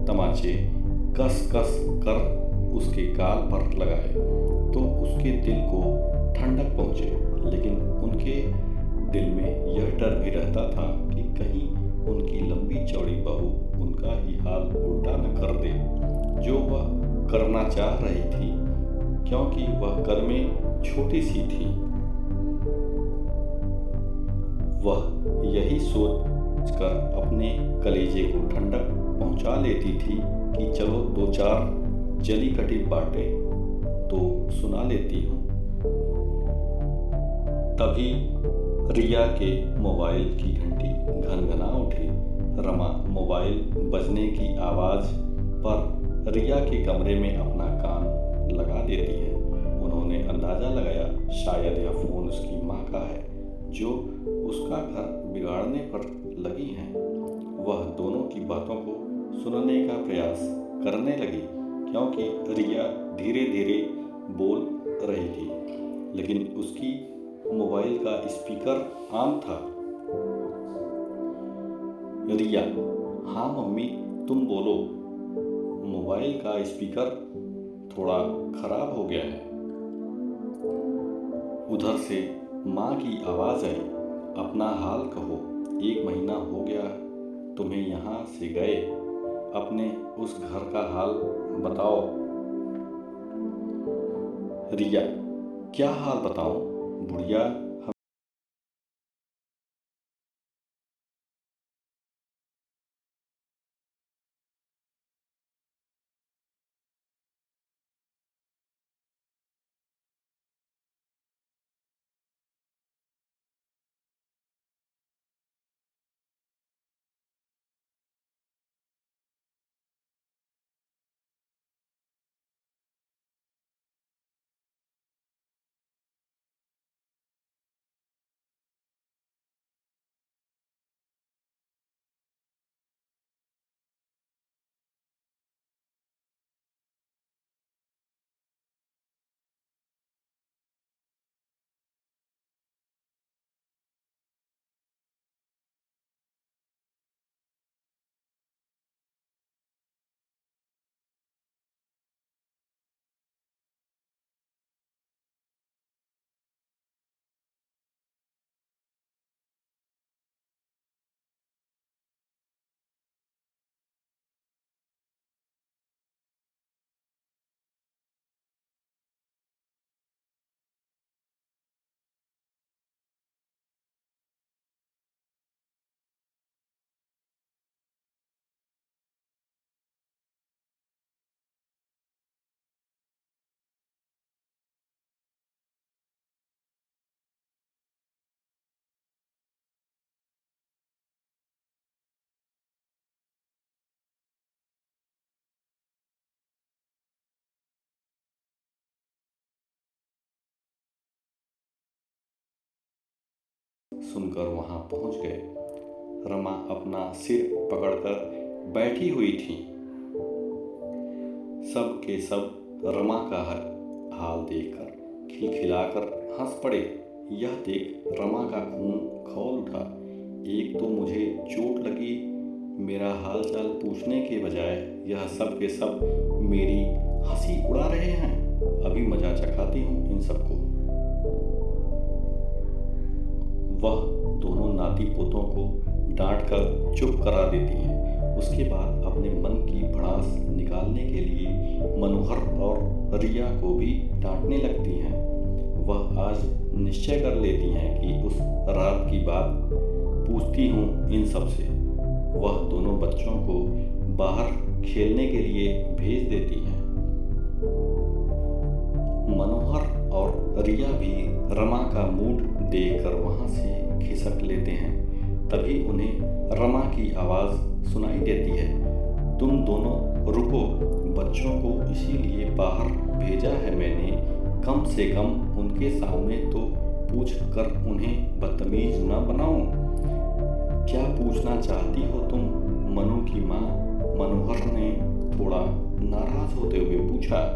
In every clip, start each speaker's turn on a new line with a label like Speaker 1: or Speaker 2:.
Speaker 1: तमाचे कस कस कर उसके गाल पर लगाए तो उसके दिल को ठंडक पहुंचे। लेकिन उनके दिल में यह डर भी रहता था कि कहीं उनकी लंबी चौड़ी बहू उनका ही हाल उल्टा न कर दे जो वह करना चाह रही थी, क्योंकि वह कर में छोटी सी थी। वह यही सोचकर अपने कलेजे को ठंडक पहुंचा लेती थी कि चलो दो चार जली कटी बातें तो सुना लेती हूँ। तभी रिया के मोबाइल की घंटी घनघना उठी। रमा मोबाइल बजने की आवाज़ पर रिया के कमरे में अपना कान लगा देती है। उन्होंने अंदाज़ा लगाया शायद यह फ़ोन उसकी माँ का है जो उसका घर बिगाड़ने पर लगी हैं। वह दोनों की बातों को सुनने का प्रयास करने लगी, क्योंकि रिया धीरे धीरे बोल रही थी, लेकिन उसकी मोबाइल का स्पीकर ऑन था। रिया: हाँ मम्मी, तुम बोलो। मोबाइल का स्पीकर थोड़ा खराब हो गया है। उधर से माँ की आवाज़ आई, अपना हाल कहो, 1 महीना हो गया तुम्हें यहाँ से गए, अपने उस घर का हाल बताओ। रिया: क्या हाल बताऊं बुढ़िया, सुनकर वहां पहुंच गए। रमा अपना सिर पकड़कर बैठी हुई थी। सब के सब रमा का हाल देखकर खिलखिलाकर हंस पड़े। यह देख रमा का खून खौल उठा। एक तो मुझे चोट लगी, मेरा हाल चाल पूछने के बजाय यह सब के सब मेरी हंसी उड़ा रहे हैं। अभी मजा चखाती हूँ इन सबको। वह दोनों नाती पोतों को डांट कर चुप करा देती हैं। उसके बाद अपने मन की भड़ास निकालने के लिए मनोहर और रिया को भी डांटने लगती हैं। वह आज निश्चय कर लेती हैं कि उस रात की बात पूछती हूँ इन सब से। वह दोनों बच्चों को बाहर खेलने के लिए भेज देती हैं। मनोहर और रिया भी रमा का मूड देखकर वहां से खिसक लेते हैं। तभी उन्हें रमा की आवाज़ सुनाई देती है, तुम दोनों रुको, बच्चों को इसीलिए बाहर भेजा है मैंने, कम से कम उनके सामने तो पूछ कर उन्हें बदतमीज न बनाऊं। क्या पूछना चाहती हो तुम मनु की माँ? मनोहर ने थोड़ा नाराज होते हुए पूछा।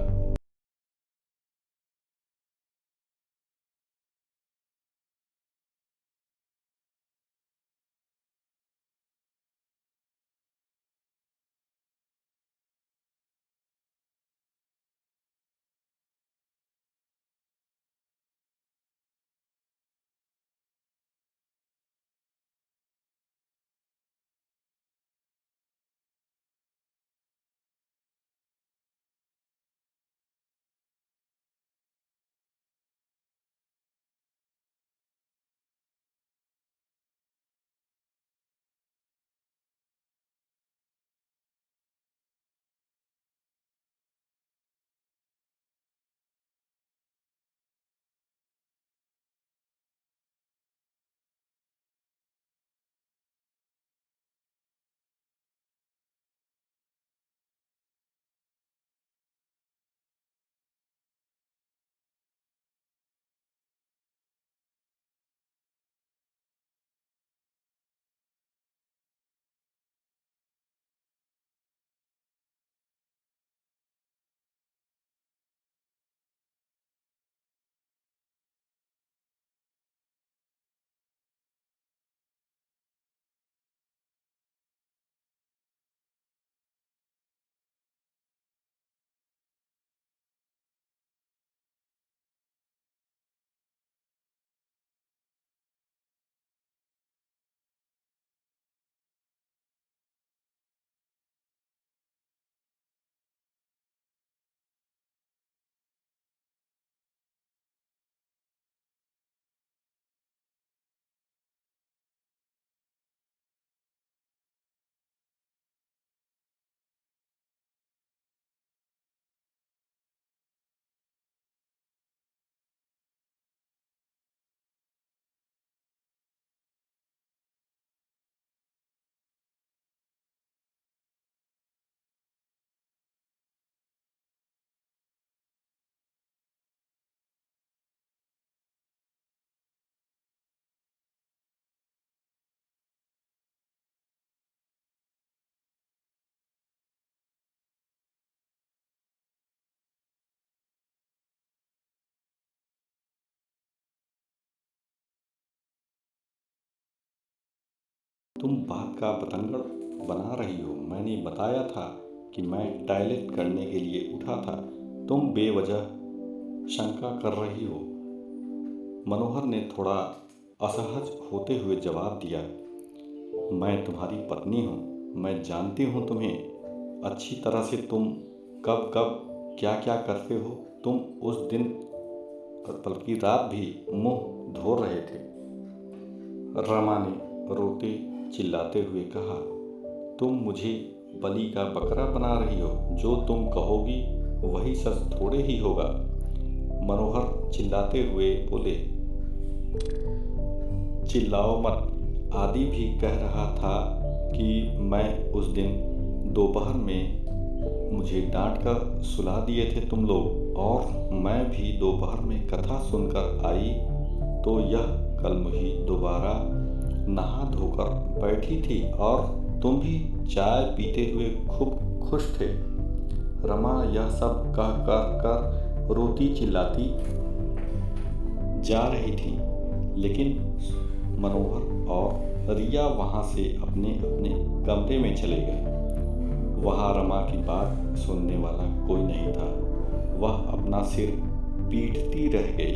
Speaker 1: तुम बात का बतंगड़ बना रही हो। मैंने बताया था कि मैं टॉयलेट करने के लिए उठा था। तुम बेवजह शंका कर रही हो। मनोहर ने थोड़ा असहज होते हुए जवाब दिया, मैं तुम्हारी पत्नी हूँ। मैं जानती हूँ तुम्हें अच्छी तरह से। तुम कब कब क्या क्या करते हो। तुम उस दिन बल्कि रात भी मुंह धो रहे थे। रमा ने रोते चिल्लाते हुए कहा, तुम मुझे बलि का बकरा बना रही हो। जो तुम कहोगी वही सच थोड़े ही होगा। मनोहर चिल्लाते हुए बोले, चिल्लाओ मत। आदि भी कह रहा था कि मैं उस दिन दोपहर में मुझे डांट कर सुला दिए थे तुम लोग, और मैं भी दोपहर में कथा सुनकर आई तो यह कल मुझे दोबारा नहा धोकर बैठी थी और तुम भी चाय पीते हुए खूब खुश थे। रमा यह सब कह कर रोती चिल्लाती जा रही थी, लेकिन मनोहर और रिया वहाँ से अपने अपने कमरे में चले गए। वहाँ रमा की बात सुनने वाला कोई नहीं था। वह अपना सिर पीटती रह गई।